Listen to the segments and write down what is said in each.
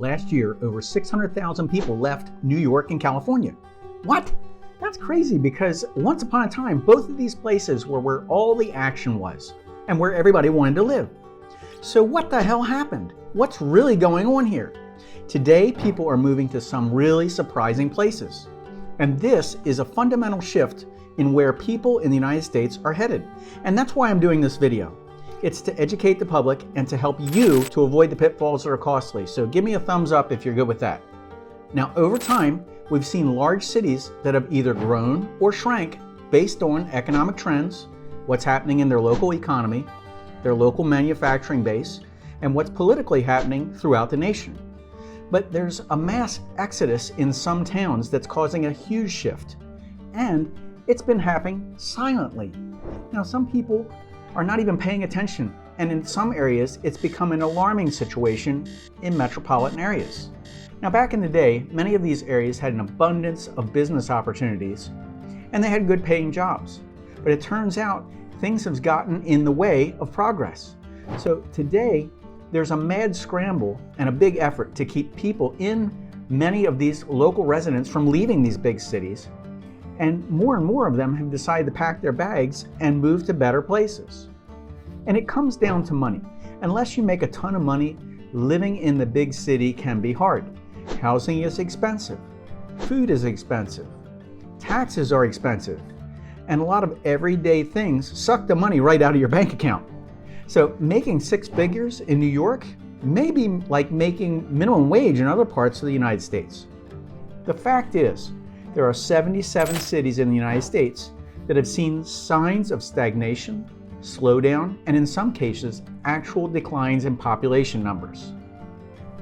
Last year, over 600,000 people left New York and California. What? That's crazy because once upon a time, both of these places were where all the action was and where everybody wanted to live. So what the hell happened? What's really going on here? Today, people are moving to some really surprising places. And this is a fundamental shift in where people in the United States are headed. And that's why I'm doing this video. It's to educate the public and to help you to avoid the pitfalls that are costly. So give me a thumbs up if you're good with that. Now, over time, we've seen large cities that have either grown or shrank based on economic trends, what's happening in their local economy, their local manufacturing base, and what's politically happening throughout the nation. But there's a mass exodus in some towns that's causing a huge shift. And it's been happening silently. Now, some people are not even paying attention, and in some areas, it's become an alarming situation in metropolitan areas. Now, back in the day, many of these areas had an abundance of business opportunities, and they had good paying jobs. But it turns out things have gotten in the way of progress. So today, there's a mad scramble and a big effort to keep people in many of these local residents from leaving these big cities. And more of them have decided to pack their bags and move to better places. And it comes down to money. Unless you make a ton of money, living in the big city can be hard. Housing is expensive. Food is expensive. Taxes are expensive. And a lot of everyday things suck the money right out of your bank account. So making six figures in New York may be like making minimum wage in other parts of the United States. The fact is, there are 77 cities in the United States that have seen signs of stagnation, slowdown, and in some cases, actual declines in population numbers.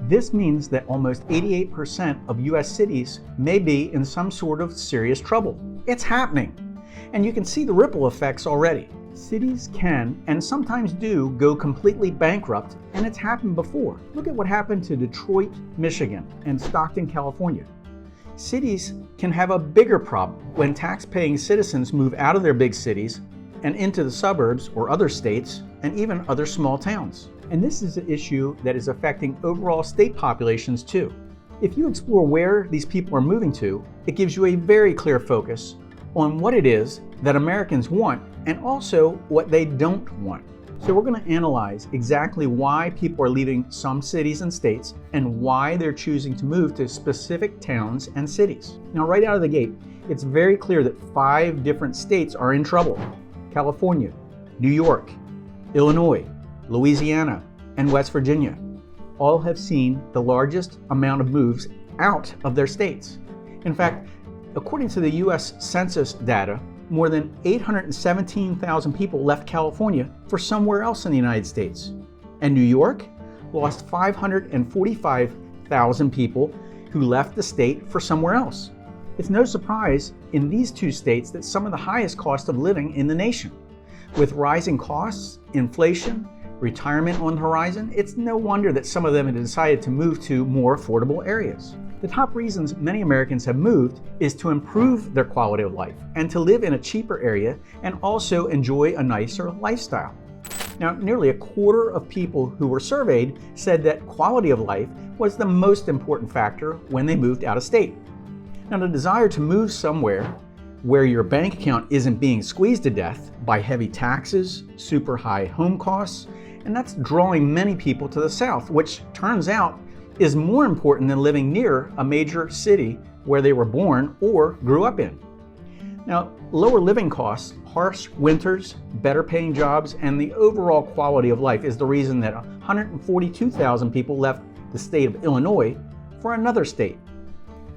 This means that almost 88% of US cities may be in some sort of serious trouble. It's happening, and you can see the ripple effects already. Cities can, and sometimes do, go completely bankrupt, and it's happened before. Look at what happened to Detroit, Michigan, and Stockton, California. Cities can have a bigger problem when tax-paying citizens move out of their big cities and into the suburbs or other states and even other small towns. And this is an issue that is affecting overall state populations too. If you explore where these people are moving to, it gives you a very clear focus on what it is that Americans want and also what they don't want. So we're going to analyze exactly why people are leaving some cities and states and why they're choosing to move to specific towns and cities. Now, right out of the gate, it's very clear that 5 different states are in trouble. California, New York, Illinois, Louisiana, and West Virginia all have seen the largest amount of moves out of their states. In fact, according to the US Census data, more than 817,000 people left California for somewhere else in the United States. And New York lost 545,000 people who left the state for somewhere else. It's no surprise in these 2 states that some of the highest cost of living in the nation. With rising costs, inflation, retirement on the horizon, it's no wonder that some of them have decided to move to more affordable areas. The top reasons many Americans have moved is to improve their quality of life and to live in a cheaper area and also enjoy a nicer lifestyle. Now, nearly a quarter of people who were surveyed said that quality of life was the most important factor when they moved out of state. Now, the desire to move somewhere where your bank account isn't being squeezed to death by heavy taxes, super high home costs, and that's drawing many people to the South, which turns out is more important than living near a major city where they were born or grew up in. Now, lower living costs, harsh winters, better paying jobs, and the overall quality of life is the reason that 142,000 people left the state of Illinois for another state.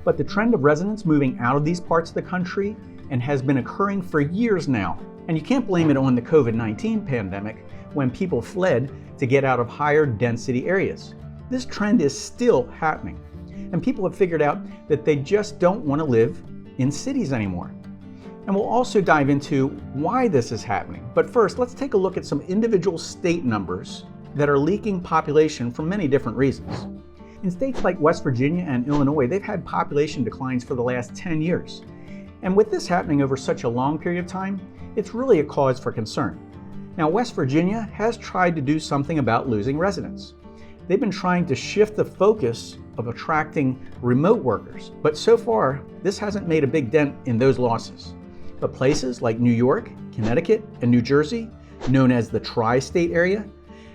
But the trend of residents moving out of these parts of the country and has been occurring for years now, and you can't blame it on the COVID-19 pandemic when people fled to get out of higher density areas. This trend is still happening, and people have figured out that they just don't want to live in cities anymore. And we'll also dive into why this is happening. But first, let's take a look at some individual state numbers that are leaking population for many different reasons. In states like West Virginia and Illinois, they've had population declines for the last 10 years. And with this happening over such a long period of time, it's really a cause for concern. Now, West Virginia has tried to do something about losing residents. They've been trying to shift the focus of attracting remote workers, but so far, this hasn't made a big dent in those losses. But places like New York, Connecticut, and New Jersey, known as the tri-state area,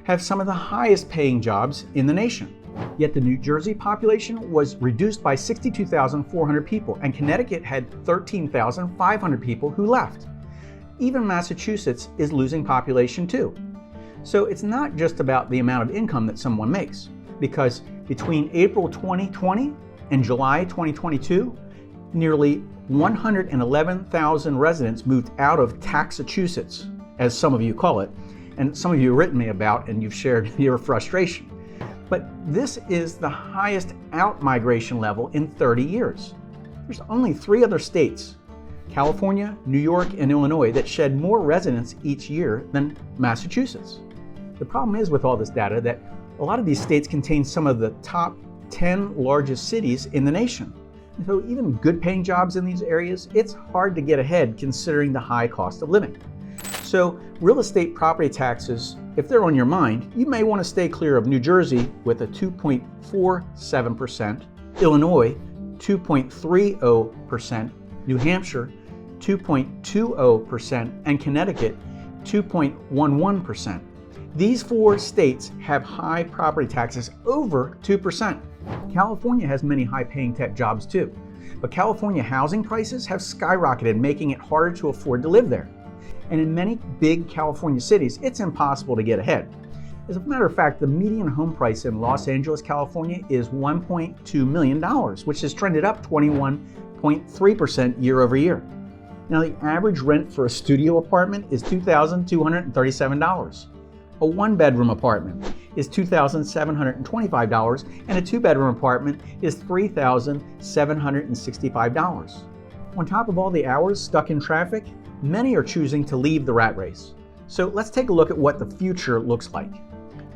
have some of the highest paying jobs in the nation. Yet the New Jersey population was reduced by 62,400 people, and Connecticut had 13,500 people who left. Even Massachusetts is losing population too. So it's not just about the amount of income that someone makes, because between April 2020 and July 2022, nearly 111,000 residents moved out of Taxachusetts, as some of you call it, and some of you have written me about and you've shared your frustration. But this is the highest out-migration level in 30 years. There's only 3 other states, California, New York, and Illinois, that shed more residents each year than Massachusetts. The problem is with all this data that a lot of these states contain some of the top 10 largest cities in the nation. And so even good paying jobs in these areas, it's hard to get ahead considering the high cost of living. So real estate property taxes, if they're on your mind, you may want to stay clear of New Jersey with a 2.47%, Illinois 2.30%, New Hampshire 2.20%, and Connecticut 2.11%. These 4 states have high property taxes over 2%. California has many high-paying tech jobs too, but California housing prices have skyrocketed, making it harder to afford to live there. And in many big California cities, it's impossible to get ahead. As a matter of fact, the median home price in Los Angeles, California is $1.2 million, which has trended up 21.3% year over year. Now, the average rent for a studio apartment is $2,237. A 1-bedroom apartment is $2,725, and a 2-bedroom apartment is $3,765. On top of all the hours stuck in traffic, many are choosing to leave the rat race. So let's take a look at what the future looks like.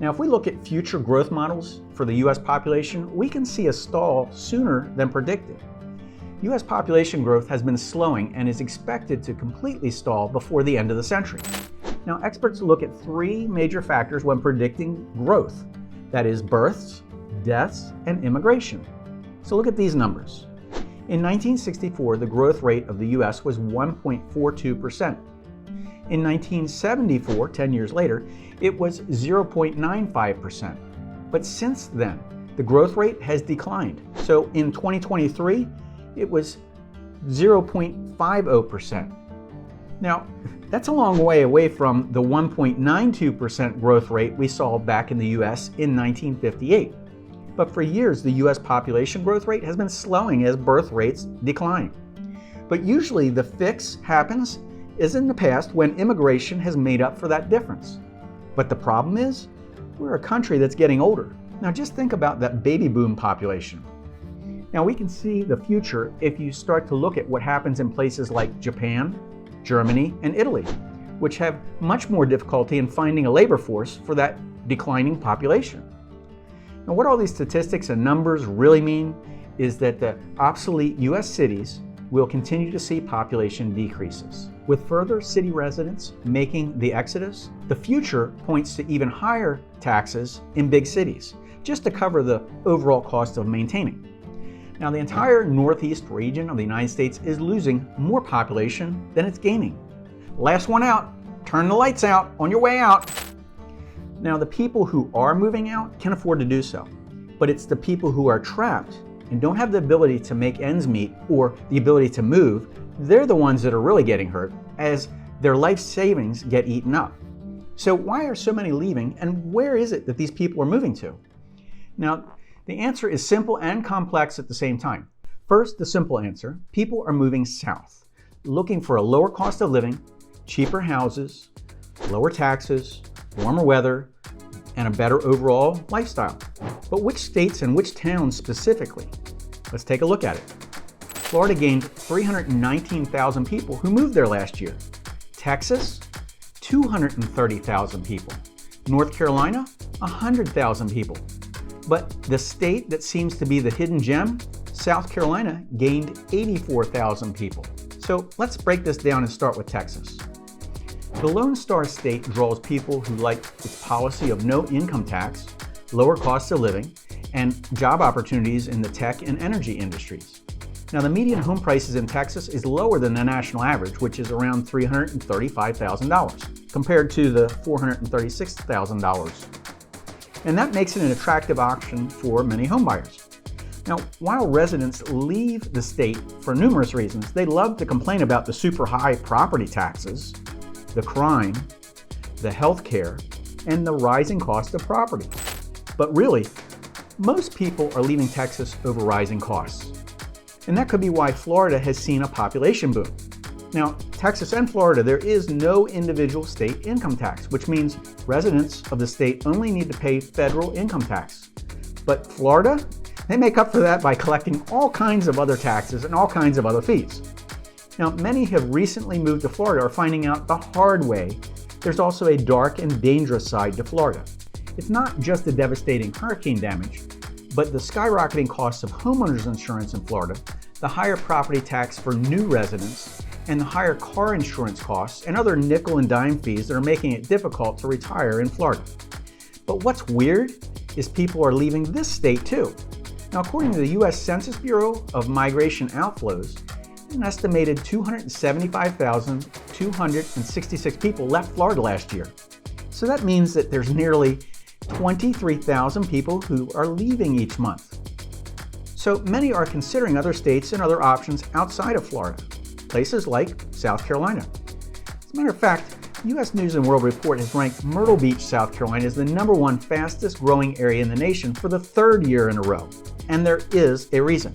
Now, if we look at future growth models for the US population, we can see a stall sooner than predicted. US population growth has been slowing and is expected to completely stall before the end of the century. Now, experts look at 3 major factors when predicting growth. That is births, deaths, and immigration. So look at these numbers. In 1964, the growth rate of the US was 1.42%. In 1974, 10 years later, it was 0.95%. But since then, the growth rate has declined. So in 2023, it was 0.50%. Now, that's a long way away from the 1.92% growth rate we saw back in the US in 1958. But for years, the US population growth rate has been slowing as birth rates decline. But usually the fix happens as in the past when immigration has made up for that difference. But the problem is, we're a country that's getting older. Now just think about that baby boom population. Now we can see the future if you start to look at what happens in places like Japan, Germany, and Italy, which have much more difficulty in finding a labor force for that declining population. Now, what all these statistics and numbers really mean is that the obsolete US cities will continue to see population decreases. With further city residents making the exodus, the future points to even higher taxes in big cities, just to cover the overall cost of maintaining. Now, the entire Northeast region of the United States is losing more population than it's gaining. Last one out, turn the lights out on your way out. Now, the people who are moving out can afford to do so, but it's the people who are trapped and don't have the ability to make ends meet or the ability to move, they're the ones that are really getting hurt as their life savings get eaten up. So why are so many leaving, and where is it that these people are moving to? Now, the answer is simple and complex at the same time. First, the simple answer: people are moving south, looking for a lower cost of living, cheaper houses, lower taxes, warmer weather, and a better overall lifestyle. But which states and which towns specifically? Let's take a look at it. Florida gained 319,000 people who moved there last year. Texas, 230,000 people. North Carolina, 100,000 people. But the state that seems to be the hidden gem, South Carolina, gained 84,000 people. So let's break this down and start with Texas. The Lone Star State draws people who like its policy of no income tax, lower cost of living, and job opportunities in the tech and energy industries. Now, the median home prices in Texas is lower than the national average, which is around $335,000, compared to the $436,000. And that makes it an attractive option for many homebuyers. Now, while residents leave the state for numerous reasons, they love to complain about the super high property taxes, the crime, the health care, and the rising cost of property. But really, most people are leaving Texas over rising costs. And that could be why Florida has seen a population boom. Now, Texas and Florida, there is no individual state income tax, which means residents of the state only need to pay federal income tax. But Florida, they make up for that by collecting all kinds of other taxes and all kinds of other fees. Now, many have recently moved to Florida are finding out the hard way there's also a dark and dangerous side to Florida. It's not just the devastating hurricane damage, but the skyrocketing costs of homeowners insurance in Florida, the higher property tax for new residents, and the higher car insurance costs and other nickel and dime fees that are making it difficult to retire in Florida. But what's weird is people are leaving this state too. Now, according to the U.S. Census Bureau of Migration Outflows, an estimated 275,266 people left Florida last year. So that means that there's nearly 23,000 people who are leaving each month. So many are considering other states and other options outside of Florida, places like South Carolina. As a matter of fact, U.S. News & World Report has ranked Myrtle Beach, South Carolina as the #1 fastest growing area in the nation for the 3rd year in a row. And there is a reason.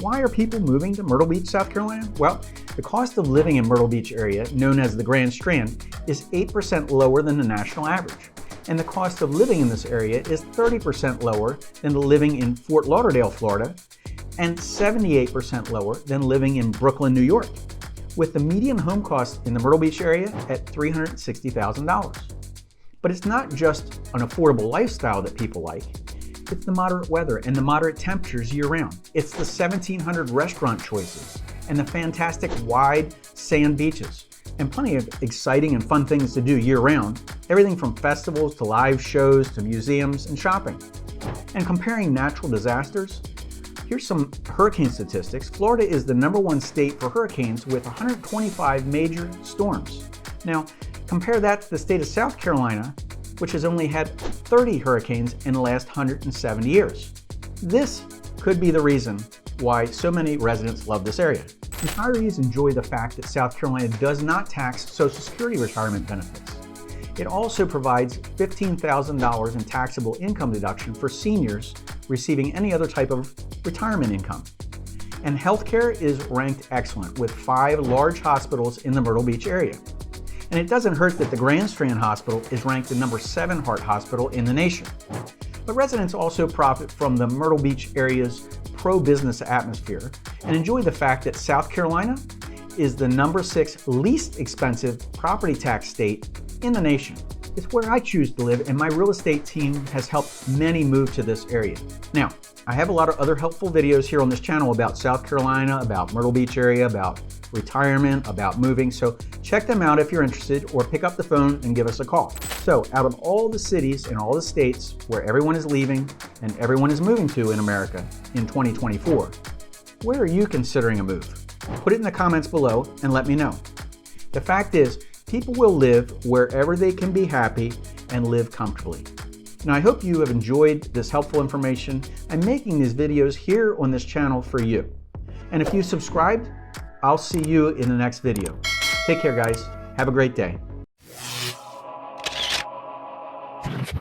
Why are people moving to Myrtle Beach, South Carolina? Well, the cost of living in Myrtle Beach area, known as the Grand Strand, is 8% lower than the national average. And the cost of living in this area is 30% lower than living in Fort Lauderdale, Florida, and 78% lower than living in Brooklyn, New York, with the median home cost in the Myrtle Beach area at $360,000. But it's not just an affordable lifestyle that people like. It's the moderate weather and the moderate temperatures year-round. It's the 1,700 restaurant choices and the fantastic wide sand beaches and plenty of exciting and fun things to do year-round, everything from festivals to live shows to museums and shopping. And comparing natural disasters, here's some hurricane statistics. Florida is the #1 state for hurricanes with 125 major storms. Now, compare that to the state of South Carolina, which has only had 30 hurricanes in the last 170 years. This could be the reason why so many residents love this area. Retirees enjoy the fact that South Carolina does not tax Social Security retirement benefits. It also provides $15,000 in taxable income deduction for seniors receiving any other type of retirement income. And healthcare is ranked excellent with 5 large hospitals in the Myrtle Beach area. And it doesn't hurt that the Grand Strand Hospital is ranked the #7 heart hospital in the nation. But residents also profit from the Myrtle Beach area's pro-business atmosphere and enjoy the fact that South Carolina is the #6 least expensive property tax state in the nation. It's where I choose to live, and my real estate team has helped many move to this area. Now, I have a lot of other helpful videos here on this channel about South Carolina, about Myrtle Beach area, about retirement, about moving, so check them out if you're interested, or pick up the phone and give us a call. So, out of all the cities and all the states where everyone is leaving and everyone is moving to in America in 2024, where are you considering a move? Put it in the comments below and let me know. The fact is, people will live wherever they can be happy and live comfortably. Now, I hope you have enjoyed this helpful information. I'm making these videos here on this channel for you. And if you subscribed, I'll see you in the next video. Take care, guys. Have a great day.